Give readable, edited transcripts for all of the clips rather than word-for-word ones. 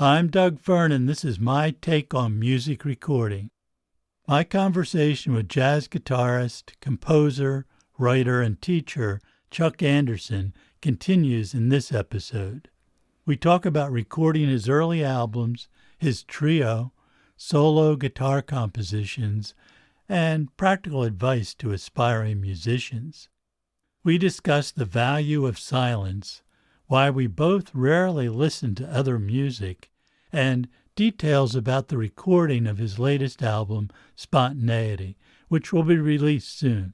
I'm Doug Fern, and this is my take on music recording. My conversation with jazz guitarist, composer, writer, and teacher Chuck Anderson continues in this episode. We talk about recording his early albums, his trio, solo guitar compositions, and practical advice to aspiring musicians. We discuss the value of silence, why we both rarely listen to other music, and details about the recording of his latest album, Spontaneity, which will be released soon.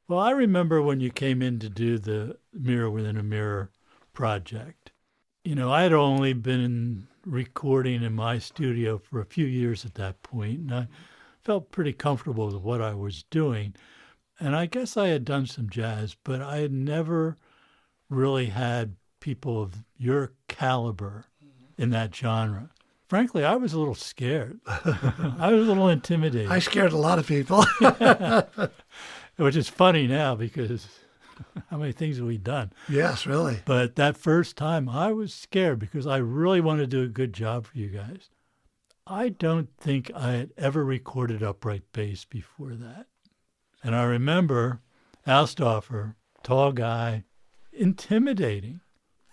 Well, I remember when you came in to do the Mirror Within a Mirror project. You know, I had only been recording in my studio for a few years at that point, and I felt pretty comfortable with what I was doing. And I guess I had done some jazz, but I had never really had people of your caliber in that genre. Frankly, I was a little scared. I was a little intimidated. I scared a lot of people. Which is funny now because how many things have we done? Yes, really. But that first time I was scared because I really wanted to do a good job for you guys. I don't think I had ever recorded upright bass before that. And I remember Alstoffer, tall guy, intimidating.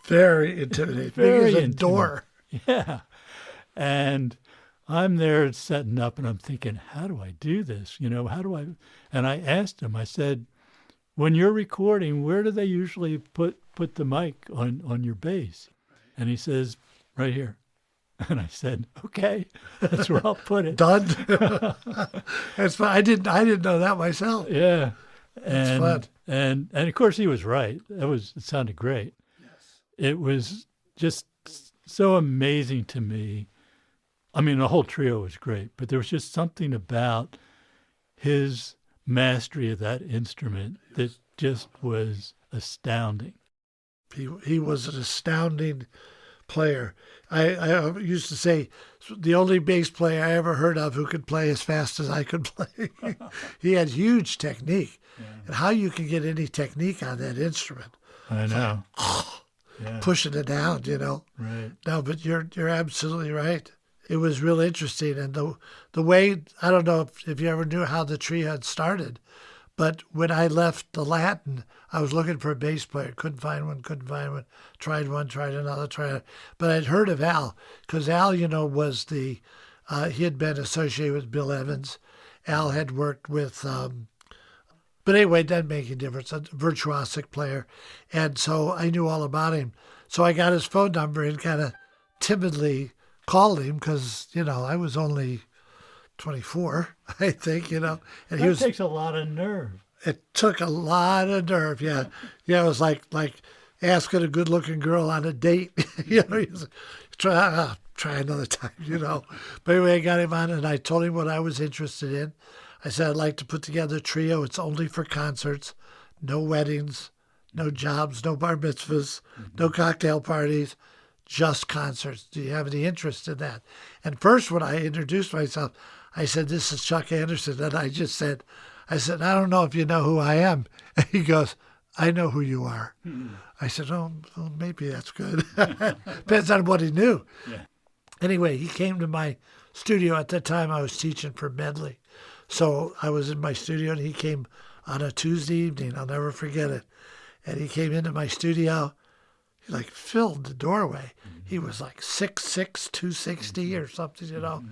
Very intimidating. Very big as a door. Yeah. And I'm there setting up and I'm thinking, how do I do this? You know, how do I? And I asked him, I said, when you're recording, where do they usually put the mic on your bass? And he says, right here. And I said, okay, that's where I'll put it. Done. That's fun. I didn't know that myself. Yeah. That's fun. And of course he was right. It sounded great. Yes. It was just so amazing to me. I mean, the whole trio was great, but there was just something about his mastery of that instrument that just was astounding. He was an astounding player. I used to say the only bass player I ever heard of who could play as fast as I could play. He had huge technique. Yeah. And how you can get any technique on that instrument. I know. Like, pushing it down, you know. Right. No, but you're absolutely right. It was real interesting. And the way, I don't know if you ever knew how the trio had started, but when I left the Latin, I was looking for a bass player. Couldn't find one. Tried one, tried another. But I'd heard of Al, because Al, you know, was he had been associated with Bill Evans. Al had worked with, but anyway, it doesn't make a difference, a virtuosic player. And so I knew all about him. So I got his phone number and kind of timidly called him because, you know, I was only 24, I think, you know. And that takes a lot of nerve. It took a lot of nerve, yeah. Yeah, it was like asking a good-looking girl on a date. You know, try another time, you know. But anyway, I got him on, and I told him what I was interested in. I said, I'd like to put together a trio. It's only for concerts, no weddings, no jobs, no bar mitzvahs, no cocktail parties, just concerts. Do you have any interest in that? And first, when I introduced myself, I said, this is Chuck Anderson. And I said, I don't know if you know who I am. And he goes, I know who you are. Mm-hmm. I said, oh, well, maybe that's good. Depends on what he knew. Yeah. Anyway, he came to my studio. At that time, I was teaching for Medley. So I was in my studio, and he came on a Tuesday evening. I'll never forget it. And he came into my studio. He like filled the doorway. Mm-hmm. He was like 6'6", 260 or something, you know.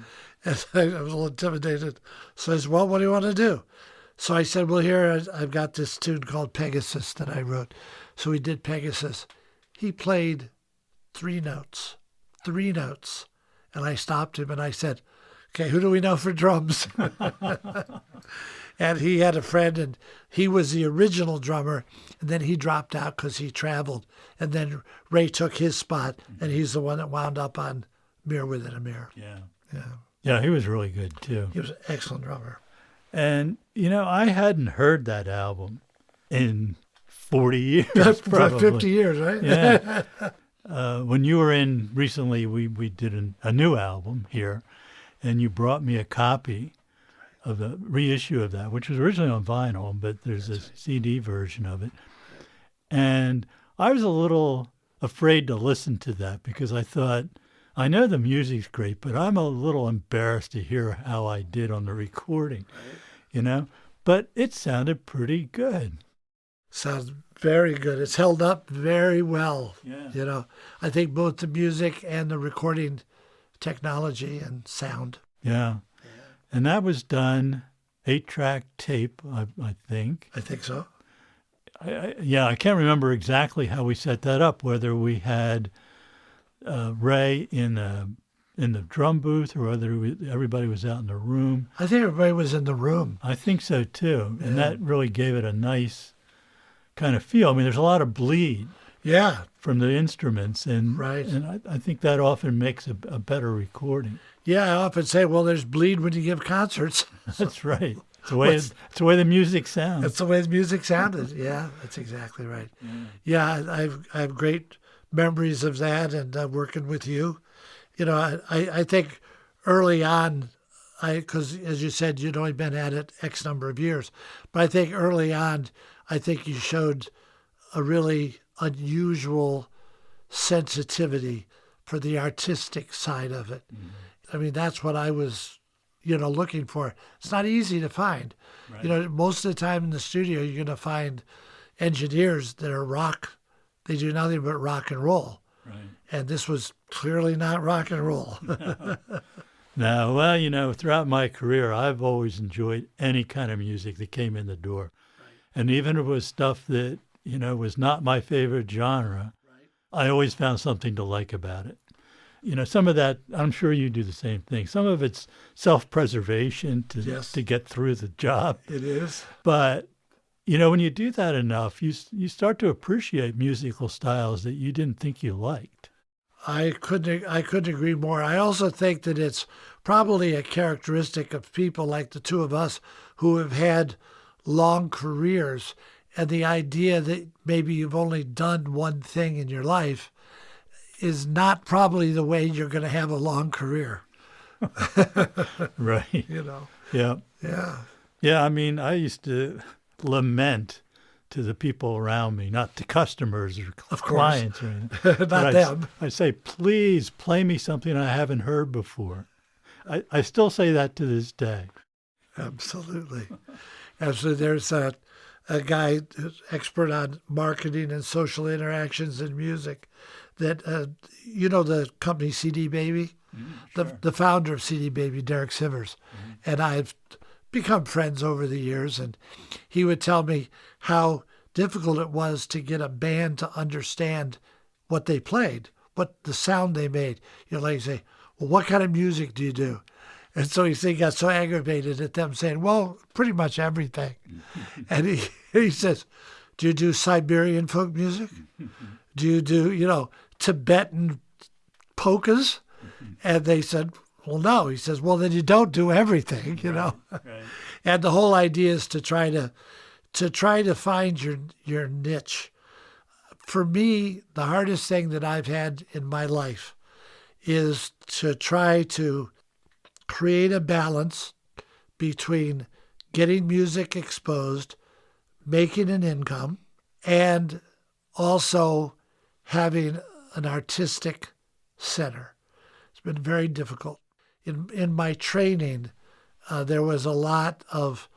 Mm-hmm. And I was a little intimidated. So I said, well, what do you want to do? So I said, well, here I've got this tune called Pegasus that I wrote. So we did Pegasus. He played three notes. And I stopped him and I said, okay, who do we know for drums? And he had a friend, and he was the original drummer, and then he dropped out because he traveled. And then Ray took his spot, and he's the one that wound up on Mirror Within a Mirror. Yeah, he was really good, too. He was an excellent drummer. And, you know, I hadn't heard that album in 40 years, probably. 50 years, right? Yeah. When you were in recently, we did a new album here, and you brought me a copy of the reissue of that, which was originally on vinyl, but there's a CD version of it. And I was a little afraid to listen to that because I thought, I know the music's great, but I'm a little embarrassed to hear how I did on the recording, But it sounded pretty good. Sounds very good. It's held up very well. Yeah. I think both the music and the recording technology and sound. Yeah. And that was done 8-track tape, I think. I think so. I can't remember exactly how we set that up, whether we had Ray in the drum booth or whether everybody was out in the room. I think everybody was in the room. I think so too. And that really gave it a nice kind of feel. I mean, there's a lot of bleed from the instruments. And I think that often makes a better recording. Yeah, I often say, well, there's bleed when you give concerts. That's right. It's the way the music sounds. It's the way the music sounded. Yeah, that's exactly right. Yeah, I have great memories of that and working with you. I think early on, because as you said, you'd only been at it X number of years, but I think early on, I think you showed a really unusual sensitivity for the artistic side of it. I mean, that's what I was, looking for. It's not easy to find. Right. Most of the time in the studio, you're going to find engineers that are rock. They do nothing but rock and roll. Right. And this was clearly not rock and roll. No, well, throughout my career, I've always enjoyed any kind of music that came in the door. Right. And even if it was stuff that, was not my favorite genre, I always found something to like about it. Some of that, I'm sure you do the same thing. Some of it's self-preservation to get through the job. It is. But, when you do that enough, you start to appreciate musical styles that you didn't think you liked. I couldn't agree more. I also think that it's probably a characteristic of people like the two of us who have had long careers, and the idea that maybe you've only done one thing in your life is not probably the way you're going to have a long career. Right. Yeah. Yeah. Yeah, I mean, I used to lament to the people around me, not to customers or clients or anything. Not them. I say, please play me something I haven't heard before. I still say that to this day. Absolutely. Absolutely. There's a guy who's expert on marketing and social interactions in music that, the company CD Baby, sure. the founder of CD Baby, Derek Sivers, and I've become friends over the years, and he would tell me how difficult it was to get a band to understand what they played, what the sound they made. Like you say, well, what kind of music do you do? And so he got so aggravated at them saying, well, pretty much everything. And he says, do you do Siberian folk music? Do you do, Tibetan polkas? And they said, well, no. He says, well, then you don't do everything, Right. And the whole idea is to try to find your niche. For me, the hardest thing that I've had in my life is to try to create a balance between getting music exposed, making an income, and also having an artistic center. It's been very difficult. In my training, there was a lot of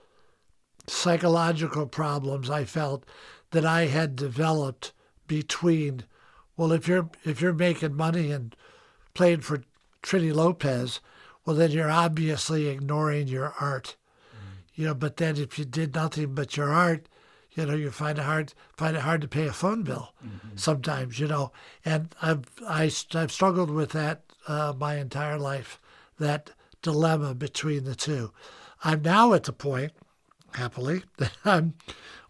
psychological problems I felt that I had developed between, well, if you're making money and playing for Trini Lopez, well, then you're obviously ignoring your art. But then if you did nothing but your art, you find it hard to pay a phone bill sometimes, And I've struggled with that my entire life, that dilemma between the two. I'm now at the point, happily, that I'm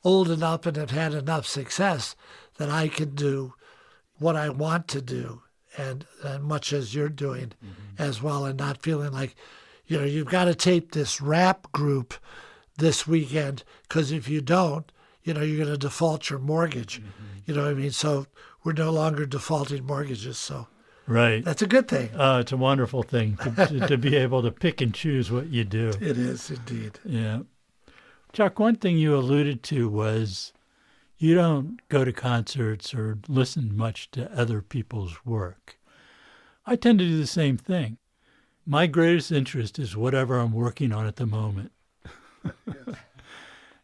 old enough and have had enough success that I can do what I want to do, and much as you're doing as well, and not feeling like, you've got to tape this rap group this weekend, because if you don't, you're going to default your mortgage. You know what I mean? So we're no longer defaulting mortgages. So right, that's a good thing. It's a wonderful thing to be able to pick and choose what you do. It is indeed. Yeah. Chuck, one thing you alluded to was you don't go to concerts or listen much to other people's work. I tend to do the same thing. My greatest interest is whatever I'm working on at the moment. Yes.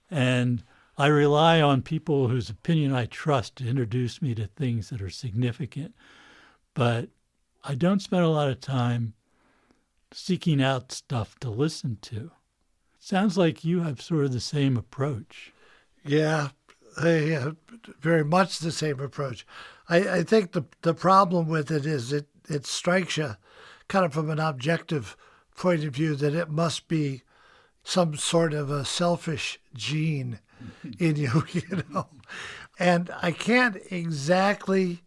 And I rely on people whose opinion I trust to introduce me to things that are significant. But I don't spend a lot of time seeking out stuff to listen to. Sounds like you have sort of the same approach. Yeah, very much the same approach. I think the problem with it is it strikes you kind of from an objective point of view that it must be some sort of a selfish gene in you, you know. And I can't exactly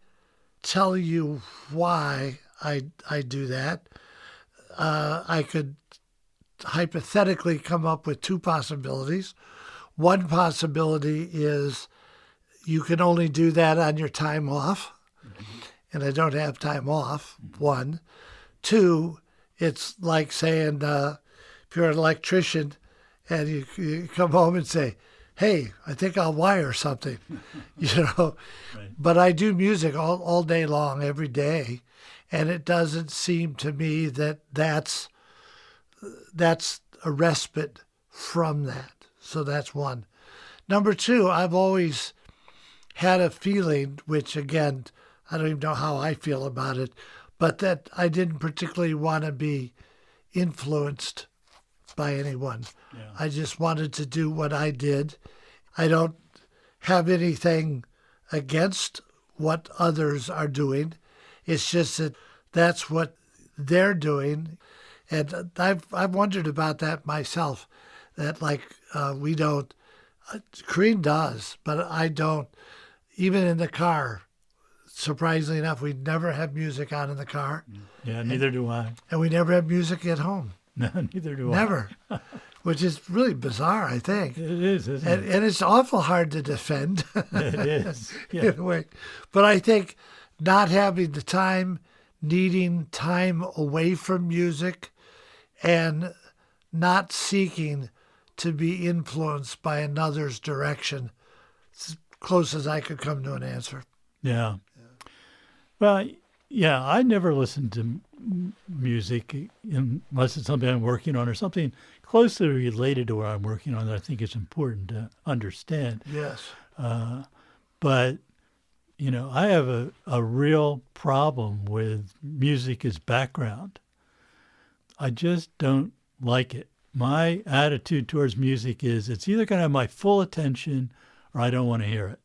tell you why I do that. I could hypothetically come up with two possibilities. One possibility is you can only do that on your time off, and I don't have time off, one. Two, it's like saying if you're an electrician and you come home and say, hey, I think I'll wire something, you know. Right. But I do music all day long, every day, and it doesn't seem to me that that's a respite from that. So that's one. Number two, I've always had a feeling, which again, I don't even know how I feel about it, but that I didn't particularly want to be influenced by anyone. Yeah. I just wanted to do what I did. I don't have anything against what others are doing. It's just that that's what they're doing. And I've wondered about that myself, that like we don't, Cream does, but I don't, even in the car. Surprisingly enough, we never have music on in the car. Yeah, neither do I. And we never have music at home. No, neither do Never. Which is really bizarre, I think. I. It is, isn't it? And it's awful hard to defend. It is. Yeah. In a way. But I think not having the time, needing time away from music, and not seeking to be influenced by another's direction. It's as close as I could come to an answer. Yeah. Well, yeah, I never listen to music unless it's something I'm working on or something closely related to what I'm working on that I think is important to understand. Yes. But, you know, I have a real problem with music as background. I just don't like it. My attitude towards music is it's either going to have my full attention or I don't want to hear it.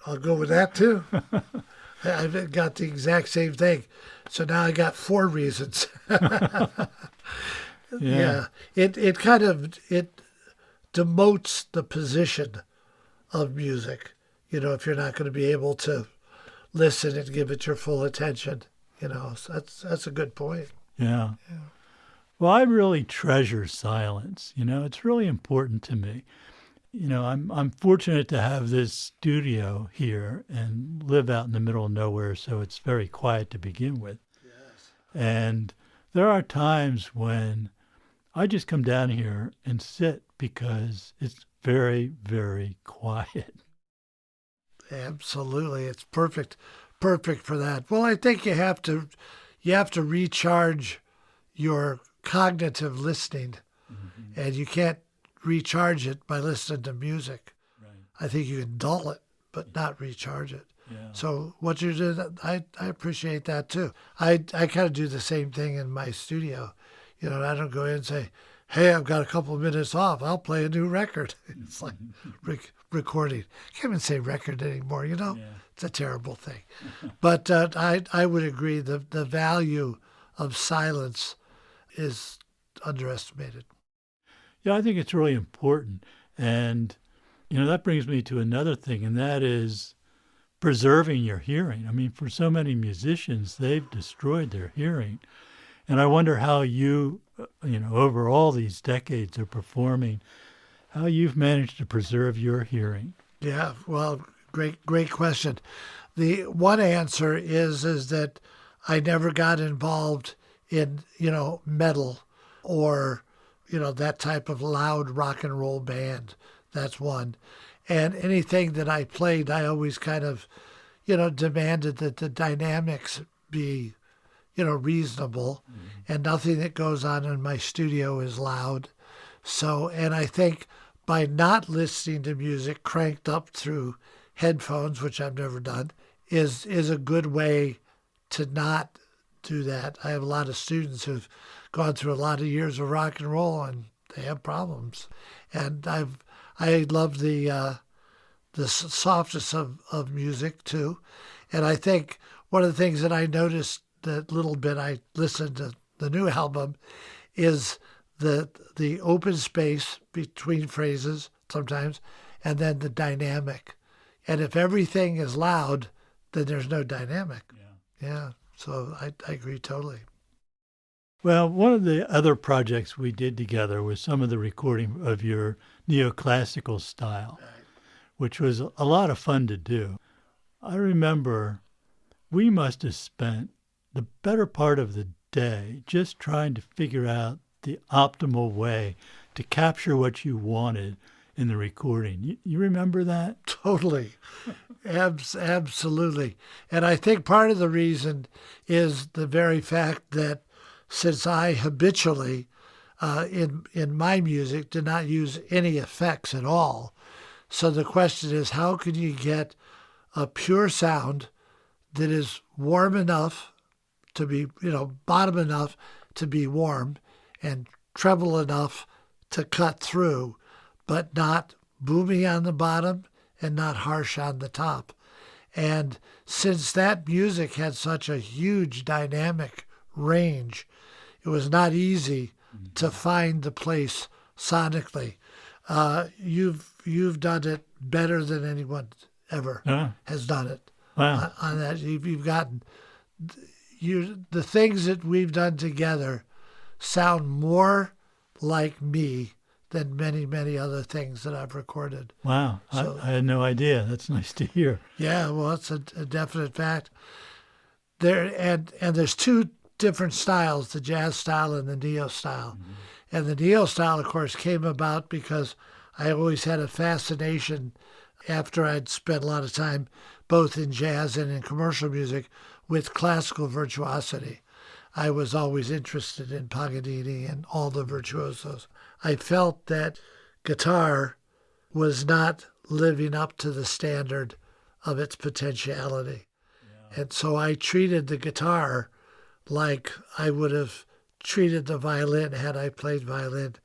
I'll go with that too. I've got the exact same thing. So now I got 4 reasons. Yeah. It kind of, it demotes the position of music. You know, if you're not going to be able to listen and give it your full attention, you know, so that's a good point. Yeah. Well, I really treasure silence. You know, it's really important to me. You know, I'm fortunate to have this studio here and live out in the middle of nowhere, so it's very quiet to begin with. Yes. And there are times when I just come down here and sit because it's very, very quiet. Absolutely. It's perfect for that. Well, I think you have to recharge your cognitive listening, and you can't recharge it by listening to music. Right. I think you can dull it, but not recharge it. Yeah. So what you did, I appreciate that too. I kind of do the same thing in my studio. You know, I don't go in and say, hey, I've got a couple of minutes off. I'll play a new record. It's like recording. Can't even say record anymore, you know? Yeah. It's a terrible thing. But I would agree the value of silence is underestimated. Yeah, I think it's really important. And, you know, that brings me to another thing, and that is preserving your hearing. I mean, for so many musicians, they've destroyed their hearing. And I wonder how you, you know, over all these decades of performing, how you've managed to preserve your hearing. Yeah, well, great question. The one answer is that I never got involved in, you know, metal or, you know, that type of loud rock and roll band. That's one. And anything that I played, I always kind of, you know, demanded that the dynamics be reasonable, and nothing that goes on in my studio is loud. So, and I think by not listening to music cranked up through headphones, which I've never done, is a good way to not do that. I have a lot of students who've gone through a lot of years of rock and roll, and they have problems. And I love the softness of music too. And I think one of the things that I noticed that little bit I listened to the new album is the open space between phrases sometimes, and then the dynamic. And if everything is loud, then there's no dynamic. Yeah. So I agree totally. Well, one of the other projects we did together was some of the recording of your neoclassical style, which was a lot of fun to do. I remember we must have spent the better part of the day just trying to figure out the optimal way to capture what you wanted in the recording. You remember that? Totally. Absolutely. And I think part of the reason is the very fact that since I habitually, in my music, did not use any effects at all, so the question is, how can you get a pure sound that is warm enough to be, bottom enough to be warm and treble enough to cut through, but not boomy on the bottom and not harsh on the top. And since that music had such a huge dynamic range, it was not easy to find the place sonically. You've done it better than anyone ever has done it. Wow. On that, you've gotten the things that we've done together sound more like me than many, many other things that I've recorded. Wow. So, I had no idea. That's nice to hear. Yeah, well, it's a definite fact. And there's two different styles, the jazz style and the neo style. And the neo style, of course, came about because I always had a fascination after I'd spent a lot of time both in jazz and in commercial music with classical virtuosity. I was always interested in Paganini and all the virtuosos. I felt that guitar was not living up to the standard of its potentiality. Yeah. And so I treated the guitar like I would have treated the violin had I played violin.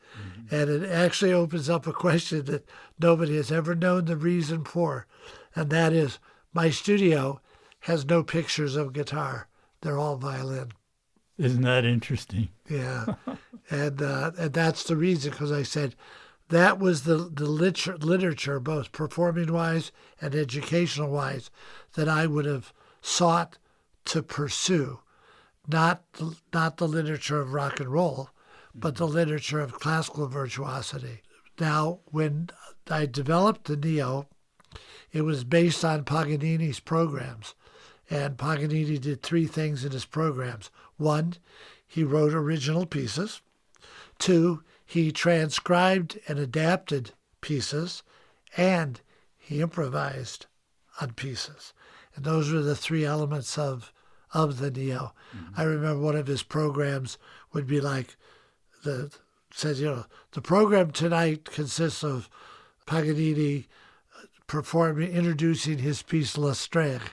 And it actually opens up a question that nobody has ever known the reason for, and that is my studio has no pictures of guitar. They're all violin. Isn't that interesting? Yeah. And that's the reason, because I said that was the literature, both performing-wise and educational-wise, that I would have sought to pursue. Not the literature of rock and roll, but the literature of classical virtuosity. Now, when I developed the Neo, it was based on Paganini's programs. And Paganini did three things in his programs. One, he wrote original pieces. Two, he transcribed and adapted pieces. And he improvised on pieces. And those were the three elements of the Neo. I remember one of his programs would be like, the program tonight consists of Paganini introducing his piece La Strega.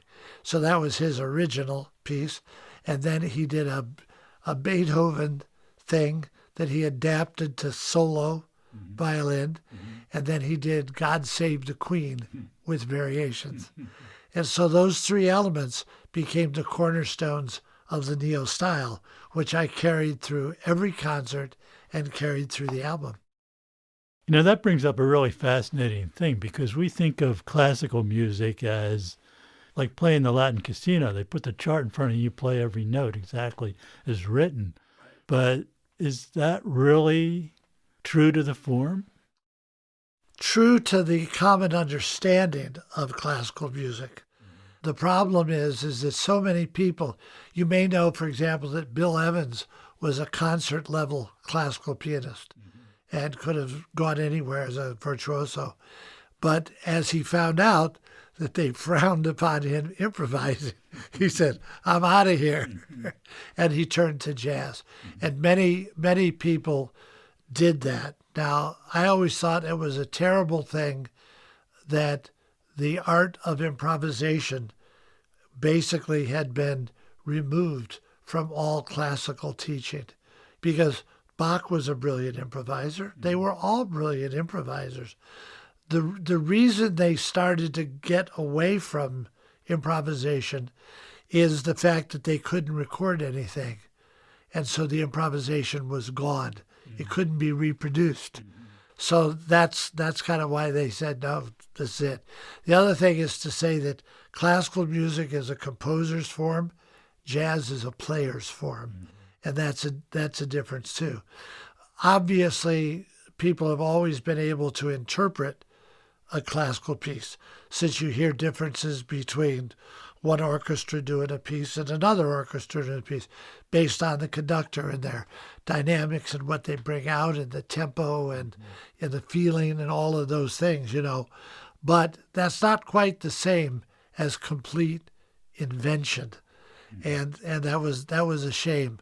So that was his original piece. And then he did a Beethoven thing that he adapted to solo violin. And then he did God Save the Queen with variations. And so those three elements became the cornerstones of the Neo style, which I carried through every concert and carried through the album. That brings up a really fascinating thing, because we think of classical music as like playing the Latin casino. They put the chart in front of you, you play every note exactly as written. But is that really true to the form? True to the common understanding of classical music. The problem is that so many people, you may know, for example, that Bill Evans was a concert-level classical pianist and could have gone anywhere as a virtuoso. But as he found out that they frowned upon him improvising. He said, "I'm out of here." And he turned to jazz. And many people did that. Now, I always thought it was a terrible thing that the art of improvisation basically had been removed from all classical teaching, because Bach was a brilliant improviser. They were all brilliant improvisers. The reason they started to get away from improvisation is the fact that they couldn't record anything. And so the improvisation was gone. It couldn't be reproduced. So that's kind of why they said, no, that's it. The other thing is to say that classical music is a composer's form, jazz is a player's form. And that's a difference too. Obviously, people have always been able to interpret a classical piece, since you hear differences between one orchestra doing a piece and another orchestra doing a piece based on the conductor and their dynamics and what they bring out and the tempo and the feeling and all of those things, But that's not quite the same as complete invention. And that was a shame.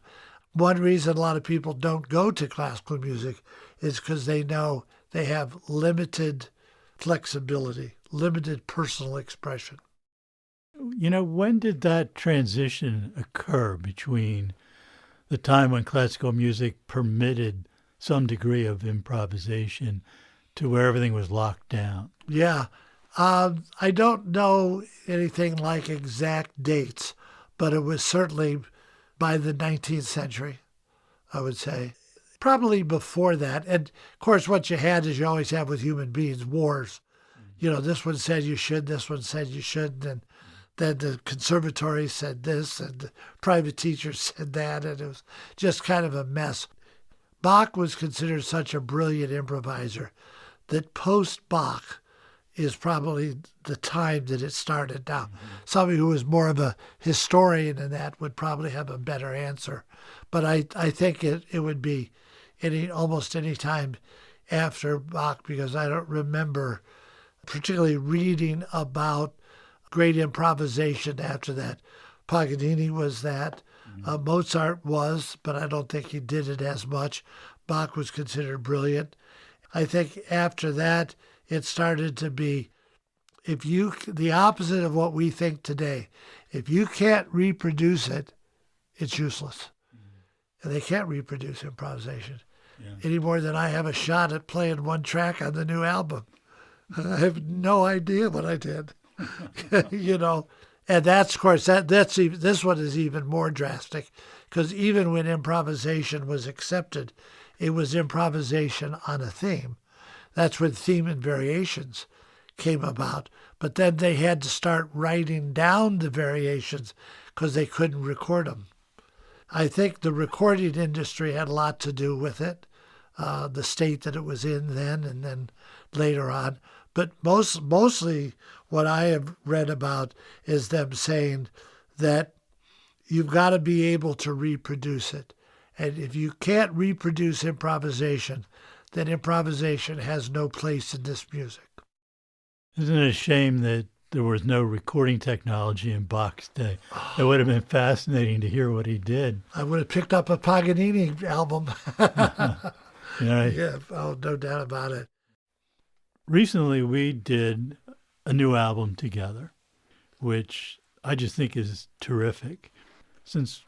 One reason a lot of people don't go to classical music is because they know they have limited flexibility, limited personal expression. When did that transition occur between the time when classical music permitted some degree of improvisation to where everything was locked down? Yeah. I don't know anything like exact dates, but it was certainly by the 19th century, I would say. Probably before that. And, of course, what you had is you always have with human beings, wars. This one said you should, this one said you shouldn't, and then the conservatory said this, and the private teachers said that, and it was just kind of a mess. Bach was considered such a brilliant improviser that post-Bach is probably the time that it started. Now, somebody who was more of a historian than that would probably have a better answer. But I think it would be almost any time after Bach, because I don't remember particularly reading about great improvisation after that. Paganini was that. Mozart was, but I don't think he did it as much. Bach was considered brilliant. I think after that, it started to be, the opposite of what we think today. If you can't reproduce it, it's useless. And they can't reproduce improvisation any more than I have a shot at playing one track on the new album. I have no idea what I did, And that's, of course, this one is even more drastic, because even when improvisation was accepted, it was improvisation on a theme. That's when theme and variations came about. But then they had to start writing down the variations because they couldn't record them. I think the recording industry had a lot to do with it, the state that it was in then and then later on. But mostly what I have read about is them saying that you've got to be able to reproduce it. And if you can't reproduce improvisation, then improvisation has no place in this music. Isn't it a shame that there was no recording technology in Bach's day? It would have been fascinating to hear what he did. I would have picked up a Paganini album. Yeah, no doubt about it. Recently, we did a new album together, which I just think is terrific. Since,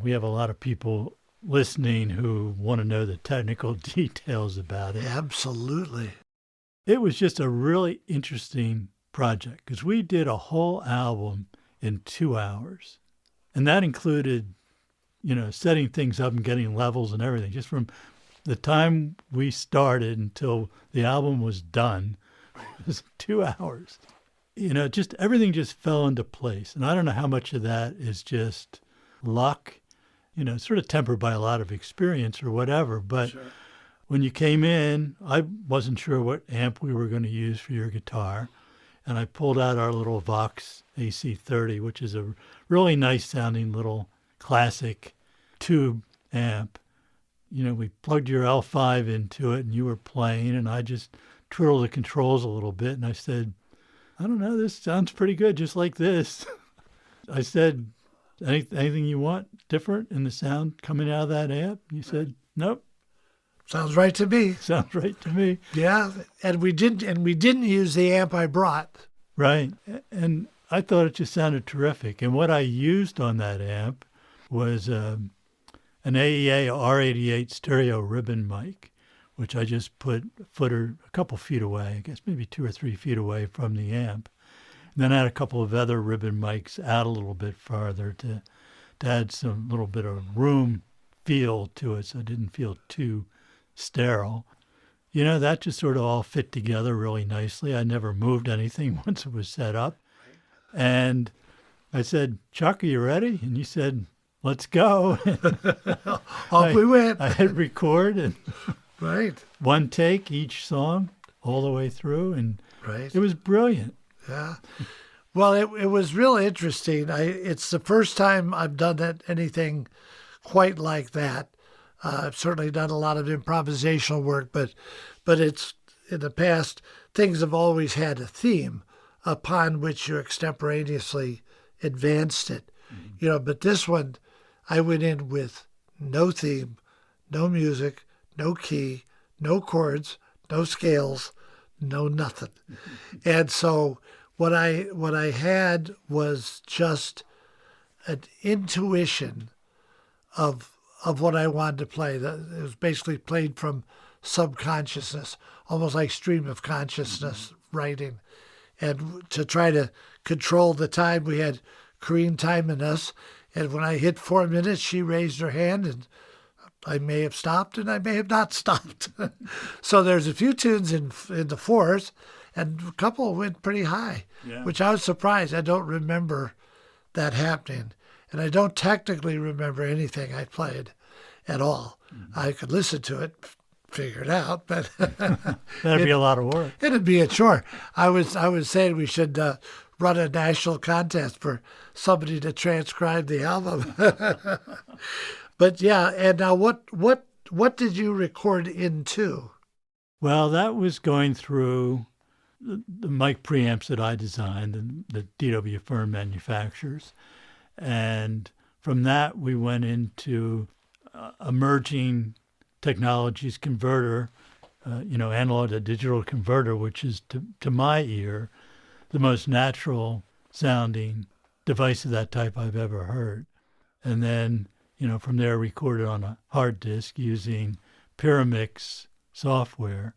we have a lot of people listening who want to know the technical details about it. Absolutely. It was just a really interesting project because we did a whole album in 2 hours. And that included, setting things up and getting levels and everything. Just from the time we started until the album was done, it was 2 hours. Just everything just fell into place. And I don't know how much of that is just luck, sort of tempered by a lot of experience or whatever. But sure. When you came in, I wasn't sure what amp we were going to use for your guitar. And I pulled out our little Vox AC30, which is a really nice sounding little classic tube amp. We plugged your L5 into it and you were playing, and I just twirled the controls a little bit. And I said, I don't know, this sounds pretty good, just like this. I said, anything you want different in the sound coming out of that amp? You said, nope. Sounds right to me. Sounds right to me. Yeah, and we didn't use the amp I brought. Right. And I thought it just sounded terrific. And what I used on that amp was an AEA R88 stereo ribbon mic, which I just put a foot or a couple feet away, I guess maybe 2 or 3 feet away from the amp. And then I had a couple of other ribbon mics out a little bit farther to add some little bit of room feel to it so it didn't feel too sterile. You know, that just sort of all fit together really nicely. I never moved anything once it was set up. And I said, Chuck, are you ready? And you said, let's go. Off we went. I hit record and Right. one take each song all the way through. And Right. it was brilliant. Yeah. Well, it was really interesting. It's the first time I've done anything quite like that. I've certainly done a lot of improvisational work, but it's in the past, things have always had a theme upon which you extemporaneously advanced it. Mm-hmm. But this one, I went in with no theme, no music, no key, no chords, no scales, no nothing. Mm-hmm. And so what I had was just an intuition of what I wanted to play. It was basically played from subconsciousness, almost like stream of consciousness writing. And to try to control the time, we had Korean timing us. And when I hit 4 minutes, she raised her hand, and I may have stopped and I may have not stopped. So there's a few tunes in the fours, and a couple went pretty high, which I was surprised. I don't remember that happening. And I don't technically remember anything I played at all. Mm-hmm. I could listen to it, figure it out, but that'd be a lot of work. It'd be a chore. I was saying we should run a national contest for somebody to transcribe the album. But yeah, and now what did you record into? Well, that was going through the mic preamps that I designed and the DW firm manufacturers. And from that, we went into emerging technologies converter, analog to digital converter, which is, to my ear, the most natural sounding device of that type I've ever heard. And then, from there, recorded on a hard disk using Pyramix software.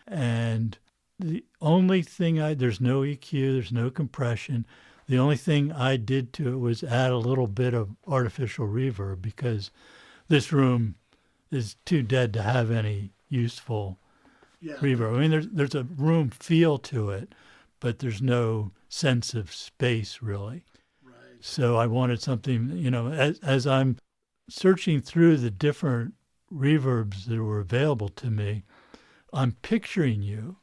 And the only thing there's no EQ, there's no compression. The only thing I did to it was add a little bit of artificial reverb because this room is too dead to have any useful reverb. I mean, there's a room feel to it, but there's no sense of space really. Right. So I wanted something, as I'm searching through the different reverbs that were available to me, I'm picturing you.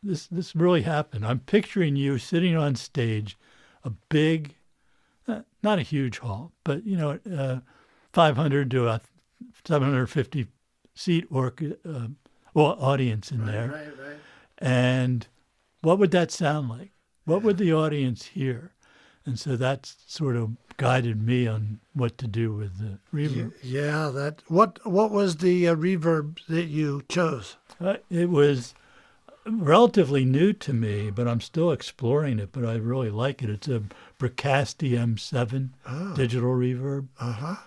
This really happened. I'm picturing you sitting on stage, a big, not a huge hall, but 500 to a 750 seat audience in there. Right. And what would that sound like? What would the audience hear? And so that sort of guided me on what to do with the reverb. Yeah, what was the reverb that you chose? It was relatively new to me, but I'm still exploring it, but I really like it. It's a Bricasti M7 digital reverb. Uh-huh.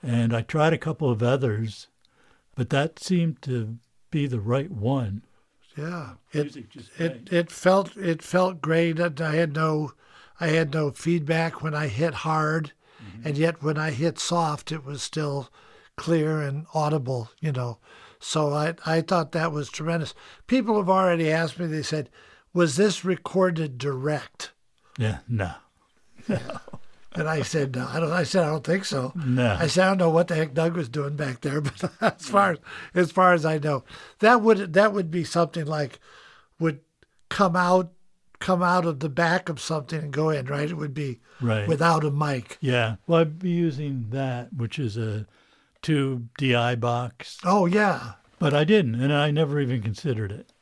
And I tried a couple of others, but that seemed to be the right one. Yeah. It felt great. I had no feedback when I hit hard, mm-hmm. and yet when I hit soft it was still clear and audible, So I thought that was tremendous. People have already asked me, they said, was this recorded direct? Yeah, no. Yeah. And I said, no. I don't think so. No. I said, I don't know what the heck Doug was doing back there, but as far as I know, that would be something like would come out of the back of something and go in, right? It would be without a mic. Yeah. Well, I'd be using that, which is a tube DI box. Oh, yeah. But I didn't, and I never even considered it.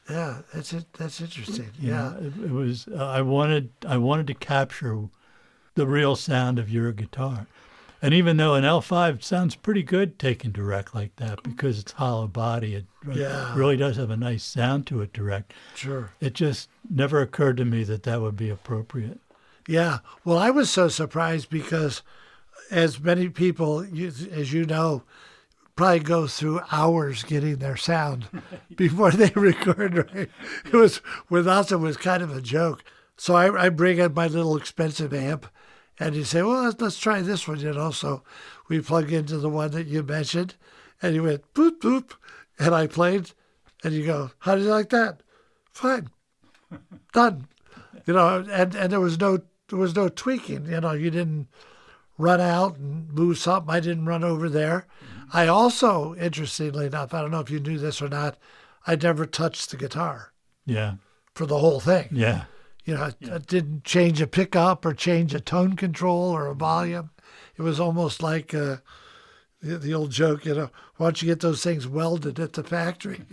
Yeah, that's interesting. You Yeah. know, it was I wanted to capture the real sound of your guitar. And even though an L5 sounds pretty good taken direct like that because it's hollow body, it Yeah. really does have a nice sound to it direct. Sure. It just never occurred to me that that would be appropriate. Yeah. Well, I was so surprised because, as many people, as you know, probably go through hours getting their sound before they record. Right? It was with us. It was kind of a joke. So I bring in my little expensive amp, and you say, "Well, let's try this one." You know, so we plug into the one that you mentioned, and you went boop boop, and I played, and you go, "How did you like that?" Fine, done. You know, and there was no tweaking. You know, you didn't run out and move something. I didn't run over there. I also, interestingly enough, I don't know if you knew this or not, I never touched the guitar Yeah. for the whole thing. Yeah. You know, I didn't change a pickup or change a tone control or a volume. It was almost like the old joke, you know, why don't you get those things welded at the factory?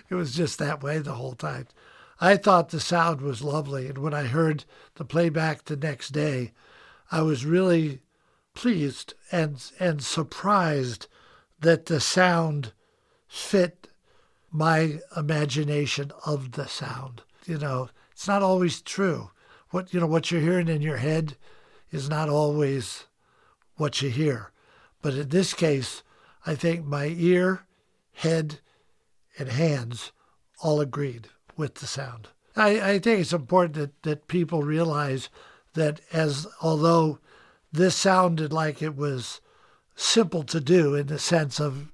It was just that way the whole time. I thought the sound was lovely. And when I heard the playback the next day, I was really pleased and surprised that the sound fit my imagination of the sound. You know, it's not always true. What you're hearing in your head is not always what you hear. But in this case, I think my ear, head, and hands all agreed with the sound. I think it's important that people realize that although this sounded like it was simple to do in the sense of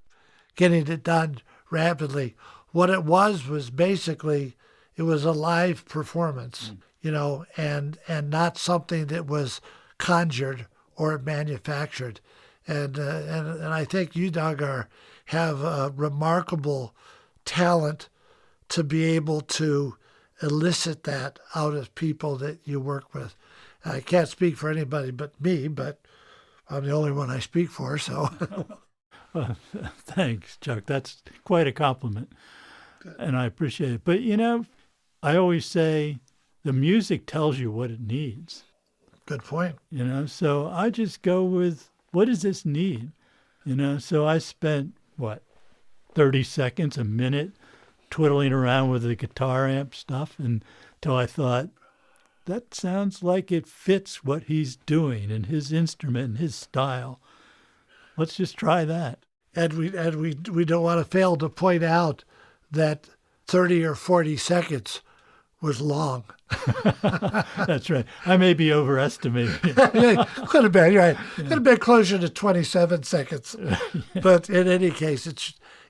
getting it done rapidly, what it was basically, it was a live performance, you know, and not something that was conjured or manufactured. And I think you, Doug, have a remarkable talent to be able to elicit that out of people that you work with. I can't speak for anybody but me, but I'm the only one I speak for, so. Well, thanks, Chuck. That's quite a compliment, and I appreciate it. But, you know, I always say the music tells you what it needs. Good point. You know, so I just go with, what does this need? You know, so I spent, 30 seconds, a minute, twiddling around with the guitar amp stuff until I thought, that sounds like it fits what he's doing and his instrument and his style. Let's just try that. And we don't want to fail to point out that 30 or 40 seconds was long. That's right. I may be overestimating it. Yeah, could have been, you're right. Could have been closer to 27 seconds. But in any case,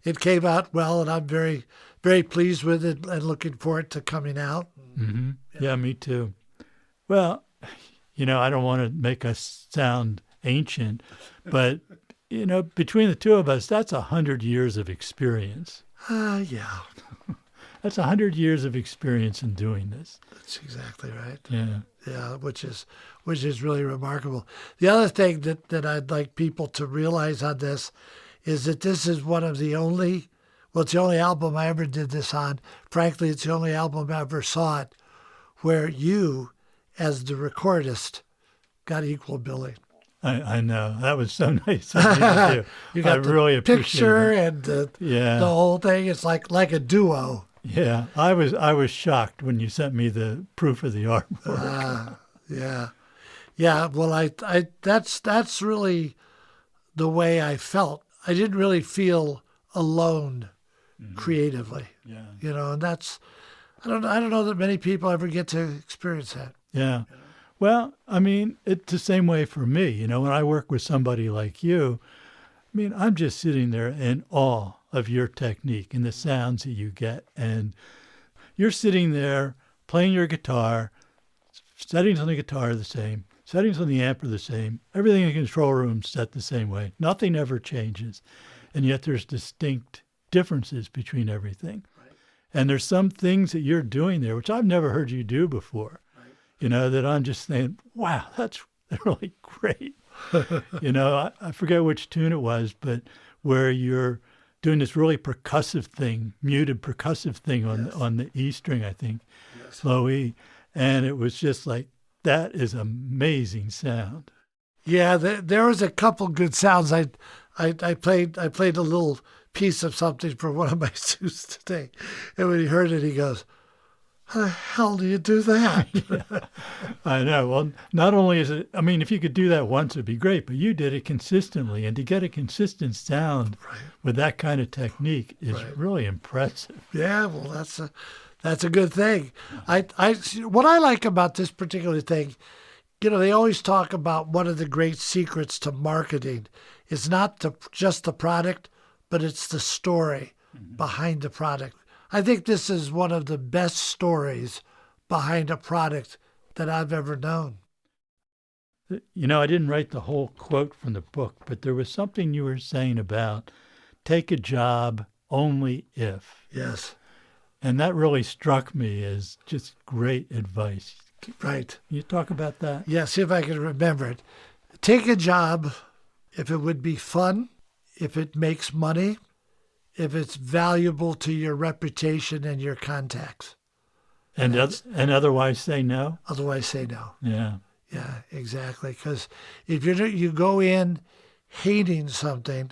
it came out well, and I'm very, very pleased with it and looking forward to coming out. Mm-hmm. Yeah, me too. Well, you know, I don't want to make us sound ancient, but, you know, between the two of us, that's 100 years of experience. Yeah. That's 100 years of experience in doing this. That's exactly right. Yeah. Yeah, which is really remarkable. The other thing that I'd like people to realize on this is that this is one of the only, well, it's the only album I ever did this on. Frankly, it's the only album I ever saw it where you, as the recordist, got equal billing. I know. That was so nice of you to do. You got I really appreciate picture it. and the whole thing. It's like a duo. Yeah, I was shocked when you sent me the proof of the artwork. Yeah. Well, I that's really the way I felt. I didn't really feel alone creatively. Yeah. You know, and that's I don't know that many people ever get to experience that. Yeah. Well, I mean, it's the same way for me. You know, when I work with somebody like you, I mean, I'm just sitting there in awe of your technique and the sounds that you get. And you're sitting there playing your guitar, settings on the guitar are the same, settings on the amp are the same, everything in the control room set the same way. Nothing ever changes. And yet there's distinct differences between everything. Right. And there's some things that you're doing there, which I've never heard you do before, right. You know, that I'm just saying, wow, that's really great. You know, I forget which tune it was, but where you're doing this really percussive thing, muted percussive thing Yes. on the E string, I think, Yes. low E. And it was just like, that is amazing sound. Yeah, there was a couple good sounds. I played a little piece of something for one of my students today, and when he heard it, he goes, "How the hell do you do that?" I know. Well, not only is it, I mean, if you could do that once, it'd be great, but you did it consistently. And to get a consistent sound Right. with that kind of technique is Right. really impressive. Yeah, well, that's a good thing. What I like about this particular thing, they always talk about one of the great secrets to marketing is not just the product, but it's the story behind the product. I think this is one of the best stories behind a product that I've ever known. I didn't write the whole quote from the book, but there was something you were saying about take a job only if. Yes, And that really struck me as just great advice. right. Can you talk about that? Yeah, see if I can remember it. Take a job if it would be fun, if it makes money, if it's valuable to your reputation and your contacts. And otherwise say no? Otherwise, say no. Yeah. Yeah, exactly. Because if you go in hating something,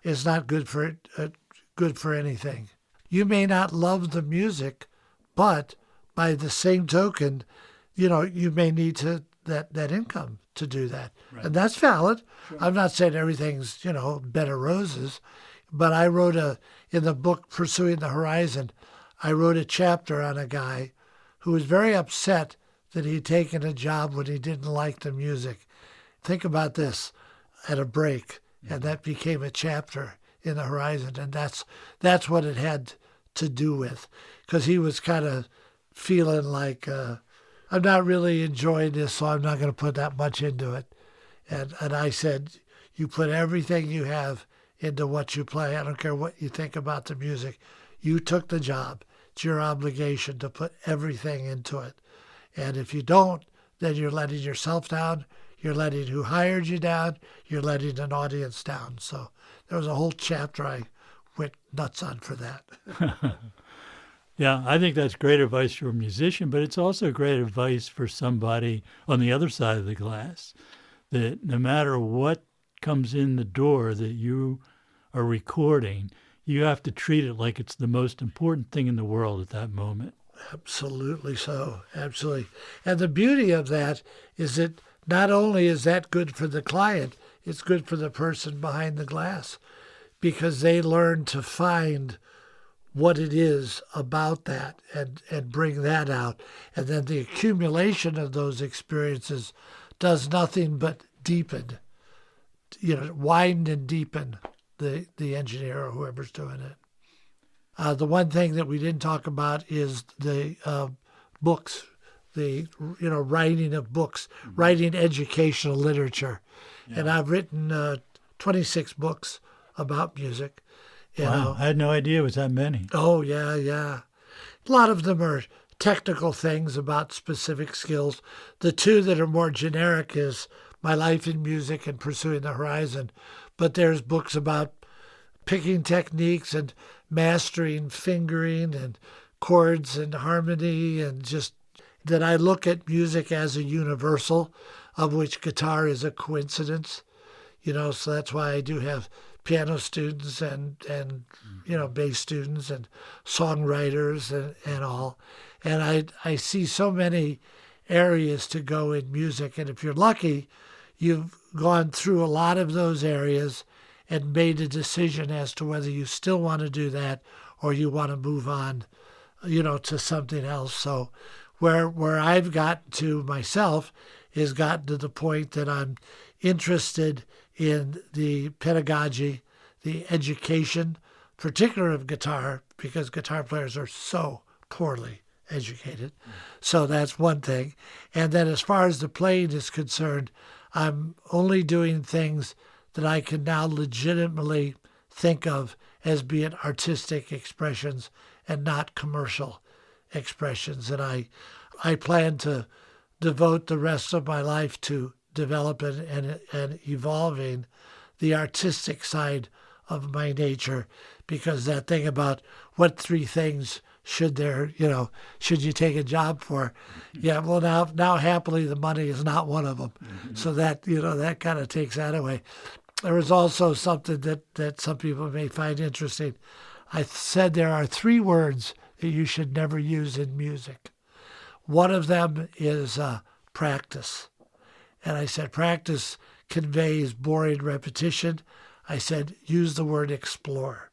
it's not good for anything. You may not love the music, but by the same token, you may need that income to do that, Right. and that's valid. Sure. I'm not saying everything's bed of roses, but I wrote in the book Pursuing the Horizon, I wrote a chapter on a guy who was very upset that he'd taken a job when he didn't like the music. Think about this at a break, and that became a chapter in the Horizon, and that's what it had to do with, because he was kind of feeling like I'm not really enjoying this, so I'm not going to put that much into it. And I said, you put everything you have into what you play. I don't care what you think about the music. You took the job. It's your obligation to put everything into it. And if you don't, then you're letting yourself down. You're letting who hired you down. You're letting an audience down. So there was a whole chapter I went nuts on for that. Yeah, I think that's great advice for a musician, but it's also great advice for somebody on the other side of the glass, that no matter what comes in the door that you are recording, you have to treat it like it's the most important thing in the world at that moment. Absolutely so. Absolutely. And the beauty of that is that not only is that good for the client, it's good for the person behind the glass, because they learn to find what it is about that and bring that out. And then the accumulation of those experiences does nothing but deepen, widen and deepen the engineer or whoever's doing it. The one thing that we didn't talk about is the books, the writing of books, writing educational literature. Yeah. And I've written 26 books about music. Wow, I had no idea it was that many. Oh, yeah. A lot of them are technical things about specific skills. The two that are more generic is My Life in Music and Pursuing the Horizon. But there's books about picking techniques and mastering fingering and chords and harmony, and just that I look at music as a universal, of which guitar is a coincidence. So that's why I do have piano students and bass students and songwriters and all. And I see so many areas to go in music. And if you're lucky, you've gone through a lot of those areas and made a decision as to whether you still want to do that or you want to move on, to something else. So where I've gotten to myself is gotten to the point that I'm interested in the pedagogy, the education, particularly of guitar, because guitar players are so poorly educated. So that's one thing. And then as far as the playing is concerned, I'm only doing things that I can now legitimately think of as being artistic expressions and not commercial expressions. And I plan to devote the rest of my life to developing and evolving the artistic side of my nature, because that thing about what three things should should you take a job for? Yeah, well, now happily the money is not one of them. So that, that kind of takes that away. There was also something that some people may find interesting. I said there are three words that you should never use in music. One of them is practice. And I said practice conveys boring repetition. I said use the word explore.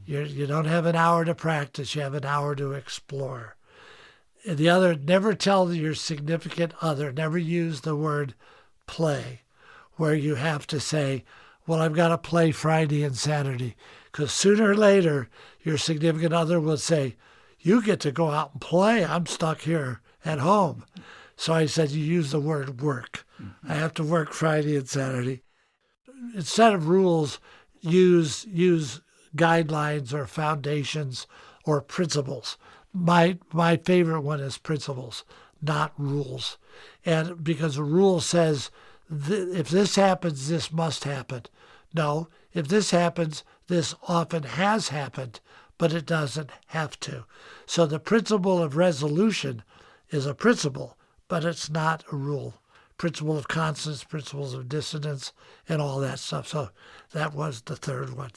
You don't have an hour to practice, you have an hour to explore. And the other, never tell your significant other, never use the word play, where you have to say, well, I've got to play Friday and Saturday. Because sooner or later, your significant other will say, you get to go out and play. I'm stuck here at home. So I said, you use the word work. I have to work Friday and Saturday. Instead of rules, use guidelines or foundations or principles. My favorite one is principles, not rules. And because a rule says, if this happens, this must happen. No, if this happens, this often has happened, but it doesn't have to. So the principle of resolution is a principle, but it's not a rule. Principle of constants, principles of dissonance, and all that stuff. So that was the third one.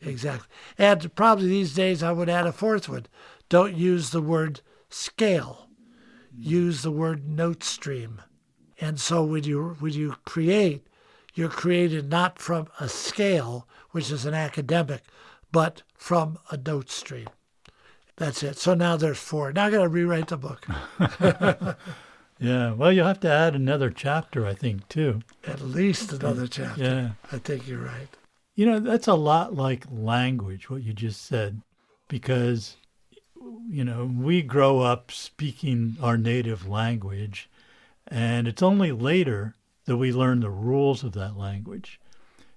Exactly. And probably these days I would add a fourth one. Don't use the word scale. Use the word note stream. And so when you create, you're created not from a scale, which is an academic, but from a note stream. That's it. So now there's four. Now I got to rewrite the book. Yeah. Well, you'll have to add another chapter, I think, too. At least another chapter. Yeah. I think you're right. That's a lot like language, what you just said, because, we grow up speaking our native language, and it's only later that we learn the rules of that language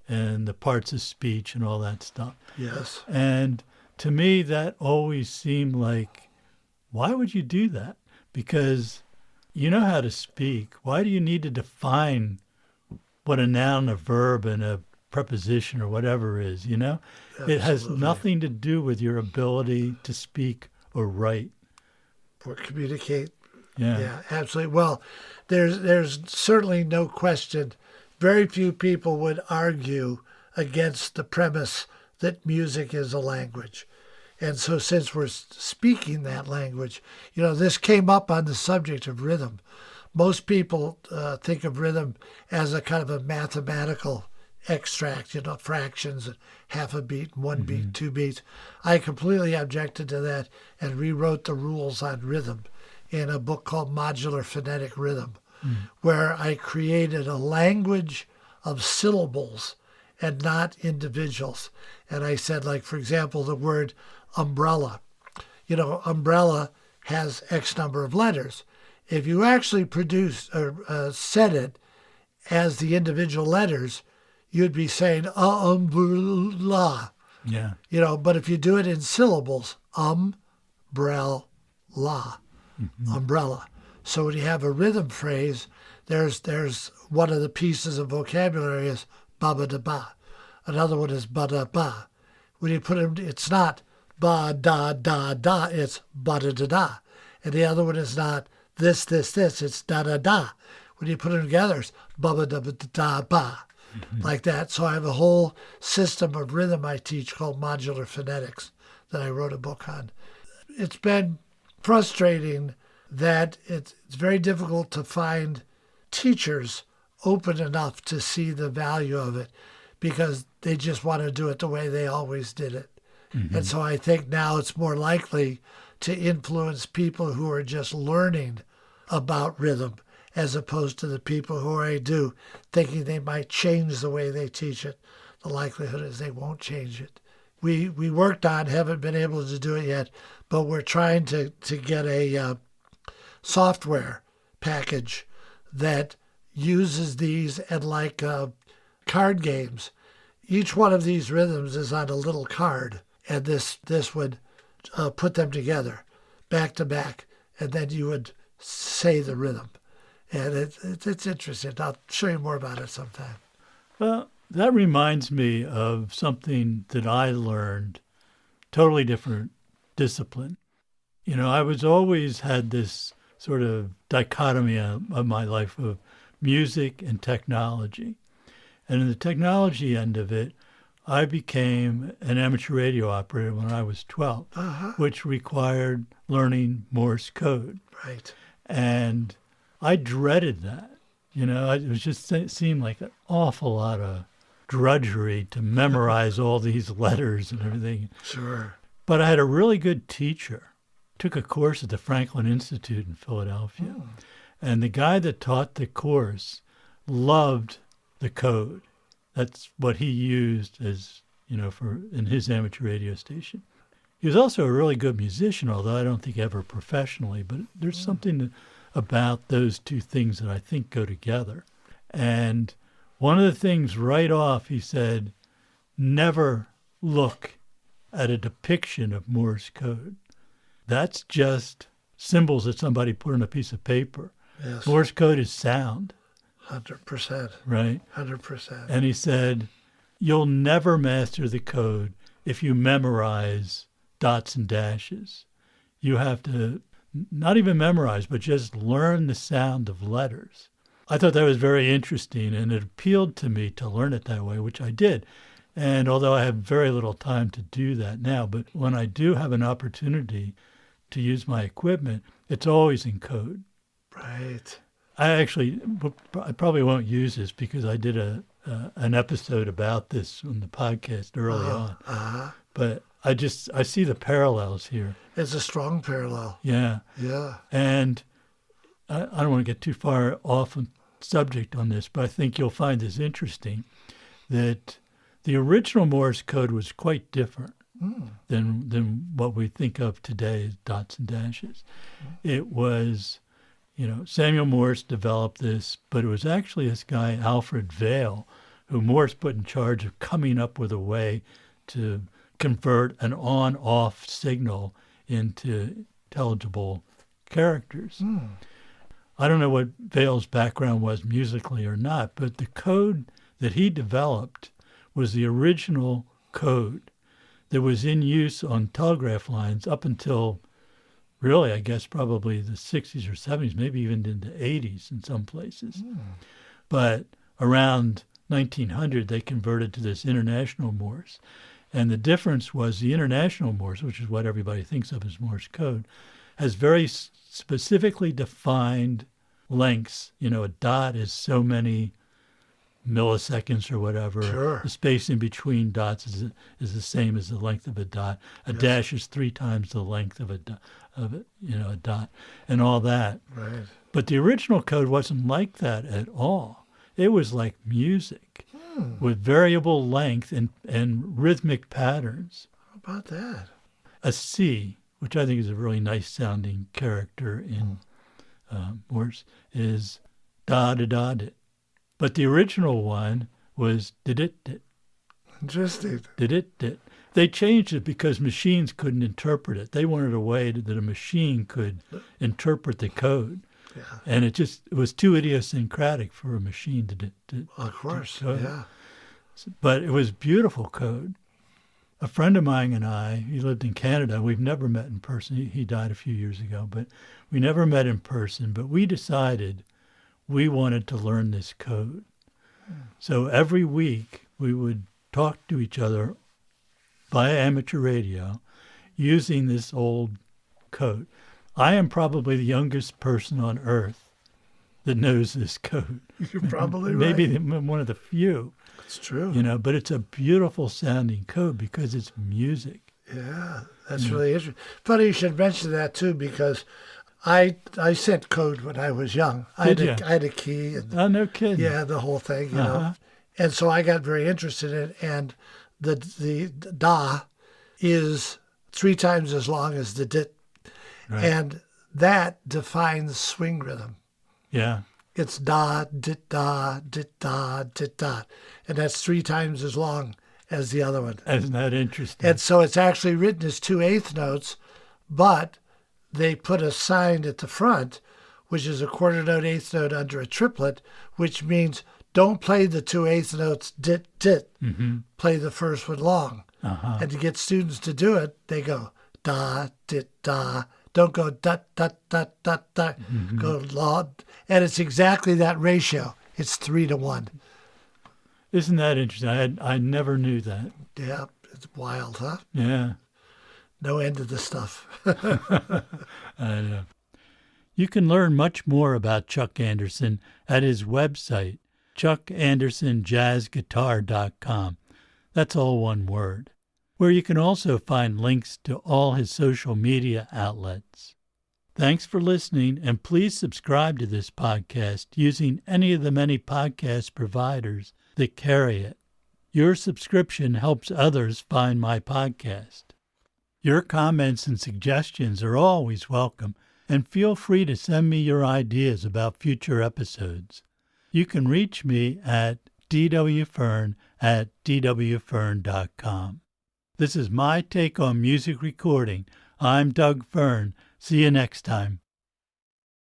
and the parts of speech and all that stuff. Yes. And to me, that always seemed like, why would you do that? Because you know how to speak. Why do you need to define what a noun, a verb, and a preposition or whatever is, Absolutely. It has nothing to do with your ability to speak or write. Or communicate. Yeah. Yeah, absolutely. Well, there's certainly no question. Very few people would argue against the premise that music is a language. And so since we're speaking that language, this came up on the subject of rhythm. Most people think of rhythm as a kind of a mathematical extract, fractions, and half a beat, one beat, 2 beats. I completely objected to that and rewrote the rules on rhythm in a book called Modular Phonetic Rhythm, where I created a language of syllables and not individuals. And I said, like, for example, the word umbrella. Umbrella has X number of letters. If you actually produce or said it as the individual letters, you'd be saying umbrella. Yeah. But if you do it in syllables, umbrella, umbrella. So when you have a rhythm phrase, there's one of the pieces of vocabulary is ba ba da ba. Another one is ba da ba. When you put them, it's not ba da da da. It's ba da da da. And the other one is not this. It's da da da. When you put them together, it's ba ba da ba da ba. Like that. So I have a whole system of rhythm I teach called modular phonetics that I wrote a book on. It's been frustrating that it's very difficult to find teachers open enough to see the value of it because they just want to do it the way they always did it. And so I think now it's more likely to influence people who are just learning about rhythm as opposed to the people who already do, thinking they might change the way they teach it. The likelihood is they won't change it. We worked on, haven't been able to do it yet, but we're trying to get a software package that uses these and like card games. Each one of these rhythms is on a little card, and this would put them together back to back, and then you would say the rhythm. And it's interesting. I'll show you more about it sometime. Well, That reminds me of something that I learned, totally different discipline. I was always had this sort of dichotomy of my life of music and technology. And in the technology end of it, I became an amateur radio operator when I was 12, which required learning Morse code. Right. And I dreaded that. It was just seemed like an awful lot of drudgery to memorize all these letters and everything. Sure. But I had a really good teacher. Took a course at the Franklin Institute in Philadelphia. And the guy that taught the course loved the code. That's what he used as, in his amateur radio station. He was also a really good musician, although I don't think ever professionally, but there's something about those two things that I think go together. And one of the things right off, he said, never look at a depiction of Morse code. That's just symbols that somebody put on a piece of paper. Yes. Morse code is sound. 100%. Right? 100%. And he said, you'll never master the code if you memorize dots and dashes. You have to not even memorize, but just learn the sound of letters. I thought that was very interesting, and it appealed to me to learn it that way, which I did. And although I have very little time to do that now, but when I do have an opportunity to use my equipment, it's always in code. Right. I probably won't use this because I did an episode about this on the podcast early on. But I see the parallels here. It's a strong parallel. Yeah. Yeah. And I don't want to get too far off on subject on this, but I think you'll find this interesting, that the original Morse code was quite different than what we think of today as dots and dashes. It was, Samuel Morse developed this, but it was actually this guy, Alfred Vail, who Morse put in charge of coming up with a way to convert an on-off signal into intelligible characters. I don't know what Vail's background was musically or not, but the code that he developed was the original code that was in use on telegraph lines up until, really, I guess, probably the 60s or 70s, maybe even in the 80s in some places. But around 1900, they converted to this international Morse. And the difference was the international Morse, which is what everybody thinks of as Morse code, has very specifically defined lengths. A dot is so many milliseconds or whatever. Sure. The space in between dots is the same as the length of a dot. A dash is 3 times the length of a dot, and all that. Right. But the original code wasn't like that at all. It was like music with variable length and rhythmic patterns. How about that? A C, which I think is a really nice sounding character in Morse, is da-da-da-dit. But the original one was did-it-dit. Interesting. Did-it-dit. They changed it because machines couldn't interpret it. They wanted a way that a machine could interpret the code. Yeah. And it was too idiosyncratic for a machine to Of course, code. yeah. But it was beautiful code. A friend of mine and I, he lived in Canada. We've never met in person. He died a few years ago, but we never met in person. But we decided we wanted to learn this code. So every week we would talk to each other via amateur radio using this old code. I am probably the youngest person on earth that knows this code. You're probably right. Maybe one of the few. It's true. But it's a beautiful sounding code because it's music. Yeah, that's really interesting. Funny you should mention that too, because I sent code when I was young. I had a key. And, oh, no kidding. Yeah, the whole thing, you know. And so I got very interested in it. And the da is 3 times as long as the dit. Right. And that defines swing rhythm. Yeah. It's da, dit, da, dit, da, dit, da. And that's 3 times as long as the other one. Isn't that interesting? And so it's actually written as 2 eighth notes, but they put a sign at the front, which is a quarter note, eighth note under a triplet, which means don't play the 2/8 notes, dit, dit. Mm-hmm. Play the first one long. Uh-huh. And to get students to do it, they go da, dit, da. Don't go da, da, da, da, da. Mm-hmm. Go la. And it's exactly that ratio. It's 3-1. Isn't that interesting? I never knew that. Yeah, it's wild, huh? Yeah. No end to the stuff. I know. You can learn much more about Chuck Anderson at his website, chuckandersonjazzguitar.com. That's all one word, where you can also find links to all his social media outlets. Thanks for listening, and please subscribe to this podcast using any of the many podcast providers that carry it. Your subscription helps others find my podcast. Your comments and suggestions are always welcome, and feel free to send me your ideas about future episodes. You can reach me at dwfern@dwfern.com. This is my take on music recording. I'm Doug Fern. See you next time.